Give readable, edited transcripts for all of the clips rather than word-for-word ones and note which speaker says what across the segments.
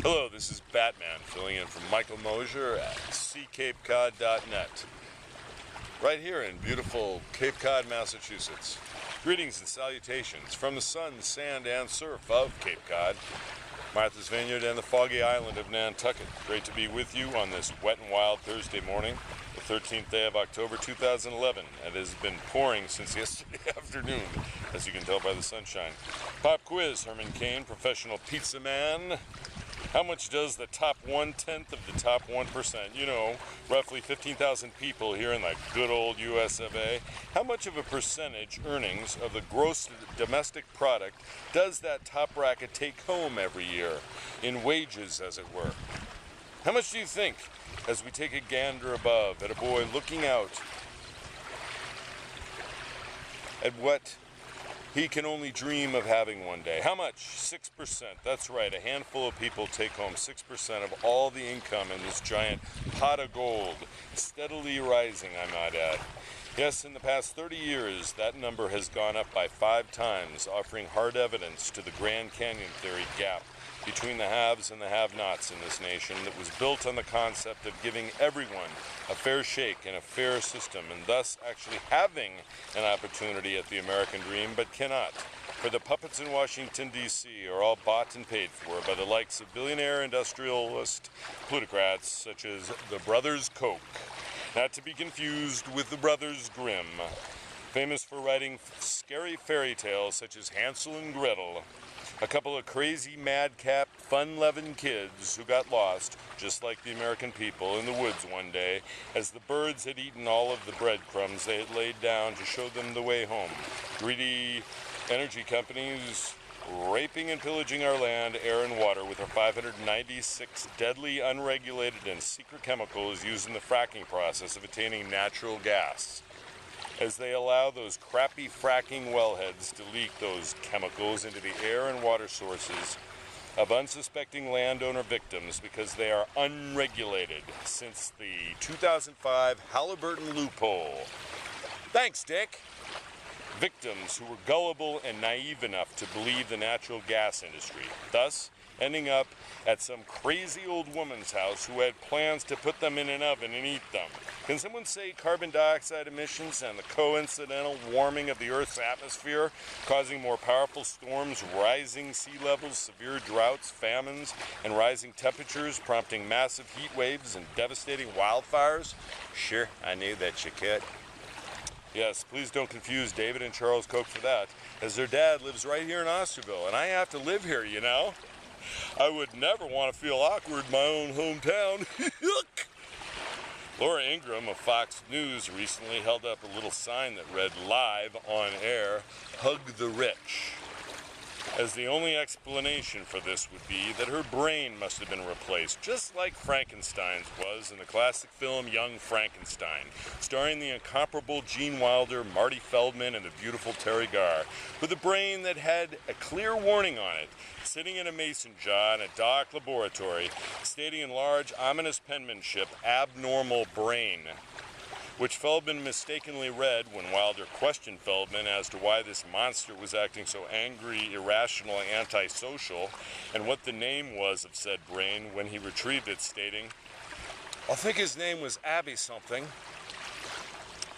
Speaker 1: Hello, this is Batman filling in for Michael Mosier at seacapecod.net. Right here in beautiful Cape Cod, Massachusetts. Greetings and salutations from the sun, sand, and surf of Cape Cod, Martha's Vineyard, and the foggy island of Nantucket. Great to be with you on this wet and wild Thursday morning, the 13th day of October 2011. It has been pouring since yesterday afternoon, as you can tell by the sunshine. Pop quiz, Herman Cain, professional pizza man. How much does the top 1/10 of the top 1%, you know, roughly 15,000 people here in the good old US of A, how much of a percentage earnings of the gross domestic product does that top bracket take home every year, in wages as it were? How much do you think, as we take a gander above at a boy looking out at what he can only dream of having one day? How much? 6%. That's right, a handful of people take home 6% of all the income in this giant pot of gold, steadily rising, I might add. Yes, in the past 30 years, that number has gone up by 5 times, offering hard evidence to the Grand Canyon theory gap between the haves and the have-nots in this nation that was built on the concept of giving everyone a fair shake in a fair system, and thus actually having an opportunity at the American dream, but cannot. For the puppets in Washington, D.C. are all bought and paid for by the likes of billionaire industrialist plutocrats such as the Brothers Koch, not to be confused with the Brothers Grimm, famous for writing scary fairy tales such as Hansel and Gretel, a couple of crazy, madcap, fun-loving kids who got lost, just like the American people, in the woods one day, as the birds had eaten all of the breadcrumbs they had laid down to show them the way home. Greedy energy companies raping and pillaging our land, air, and water with our 596 deadly, unregulated, and secret chemicals used in the fracking process of attaining natural gas, as they allow those crappy fracking wellheads to leak those chemicals into the air and water sources of unsuspecting landowner victims because they are unregulated since the 2005 Halliburton loophole. Thanks, Dick. Victims who were gullible and naive enough to believe the natural gas industry, thus ending up at some crazy old woman's house who had plans to put them in an oven and eat them. Can someone say carbon dioxide emissions and the coincidental warming of the Earth's atmosphere, causing more powerful storms, rising sea levels, severe droughts, famines, and rising temperatures, prompting massive heat waves and devastating wildfires? Sure, I knew that you could. Yes, please don't confuse David and Charles Koch for that, as their dad lives right here in Osterville, and I have to live here, you know? I would never want to feel awkward in my own hometown. Laura Ingraham of Fox News recently held up a little sign that read, "Live on air, hug the rich," as the only explanation for this would be that her brain must have been replaced, just like Frankenstein's was in the classic film Young Frankenstein, starring the incomparable Gene Wilder, Marty Feldman, and the beautiful Terry Garr, with a brain that had a clear warning on it, sitting in a mason jar in a dark laboratory, stating in large, ominous penmanship, "abnormal brain," which Feldman mistakenly read when Wilder questioned Feldman as to why this monster was acting so angry, irrational, and antisocial, and what the name was of said brain when he retrieved it, stating, "I think his name was Abby something."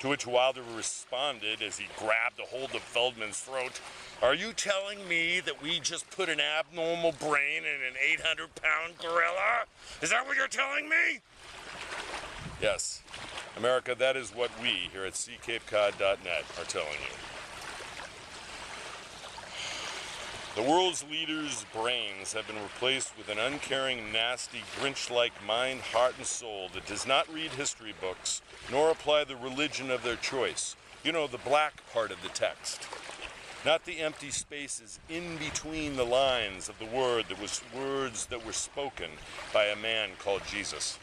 Speaker 1: To which Wilder responded as he grabbed a hold of Feldman's throat, "Are you telling me that we just put an abnormal brain in an 800-pound gorilla? Is that what you're telling me?" Yes, America, that is what we here at seacapecod.net are telling you. The world's leaders' brains have been replaced with an uncaring, nasty, Grinch-like mind, heart, and soul that does not read history books, nor apply the religion of their choice. You know, the black part of the text. Not the empty spaces in between the lines of the words that were spoken by a man called Jesus.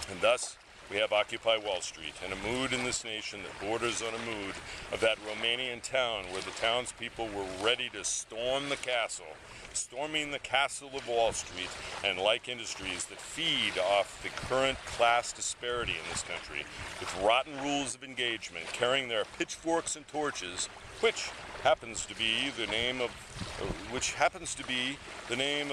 Speaker 1: And thus, we have Occupy Wall Street, and a mood in this nation that borders on a mood of that Romanian town where the townspeople were ready to storm the castle, storming the castle of Wall Street, and like industries that feed off the current class disparity in this country, with rotten rules of engagement, carrying their pitchforks and torches, which, happens to be the name of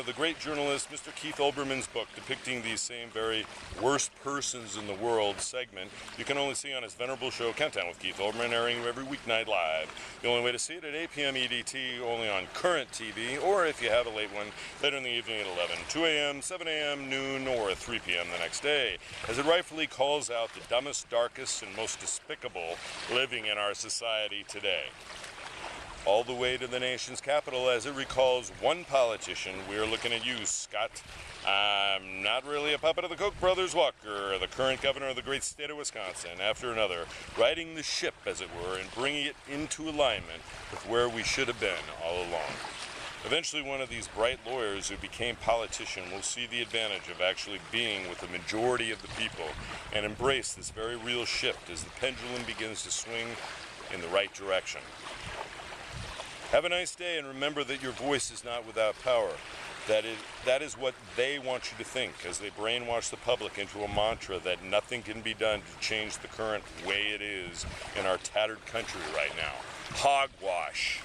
Speaker 1: the great journalist Mr. Keith Olbermann's book depicting these same very worst persons in the world segment you can only see on his venerable show Countdown with Keith Olbermann, airing every weeknight live. The only way to see it at 8 p.m. EDT, only on Current TV, or if you have a late one, later in the evening at 11, 2 a.m., 7 a.m., noon, or 3 p.m. the next day, as it rightfully calls out the dumbest, darkest, and most despicable living in our society today. All the way to the nation's capital as it recalls one politician. We're looking at you, Scott. I'm not really a puppet of the Koch brothers Walker, the current governor of the great state of Wisconsin, after another, riding the ship, as it were, and bringing it into alignment with where we should have been all along. Eventually, one of these bright lawyers who became politician will see the advantage of actually being with the majority of the people and embrace this very real shift as the pendulum begins to swing in the right direction. Have a nice day, and remember that your voice is not without power. That is what they want you to think, as they brainwash the public into a mantra that nothing can be done to change the current way it is in our tattered country right now. Hogwash.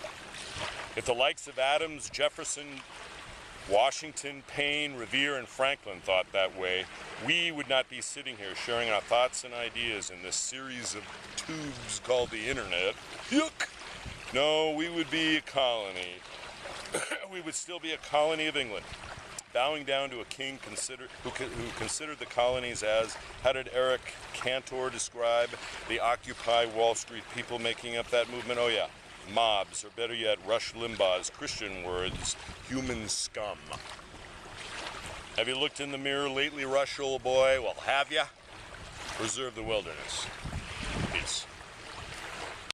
Speaker 1: If the likes of Adams, Jefferson, Washington, Payne, Revere, and Franklin thought that way, we would not be sitting here sharing our thoughts and ideas in this series of tubes called the internet. Yuck! No, we would be a colony. We would still be a colony of England, bowing down to a king who considered the colonies as, how did Eric Cantor describe the Occupy Wall Street people making up that movement? Oh yeah, mobs, or better yet, Rush Limbaugh's Christian words, human scum. Have you looked in the mirror lately, Rush, old boy? Well, have ya? Preserve the wilderness. Peace.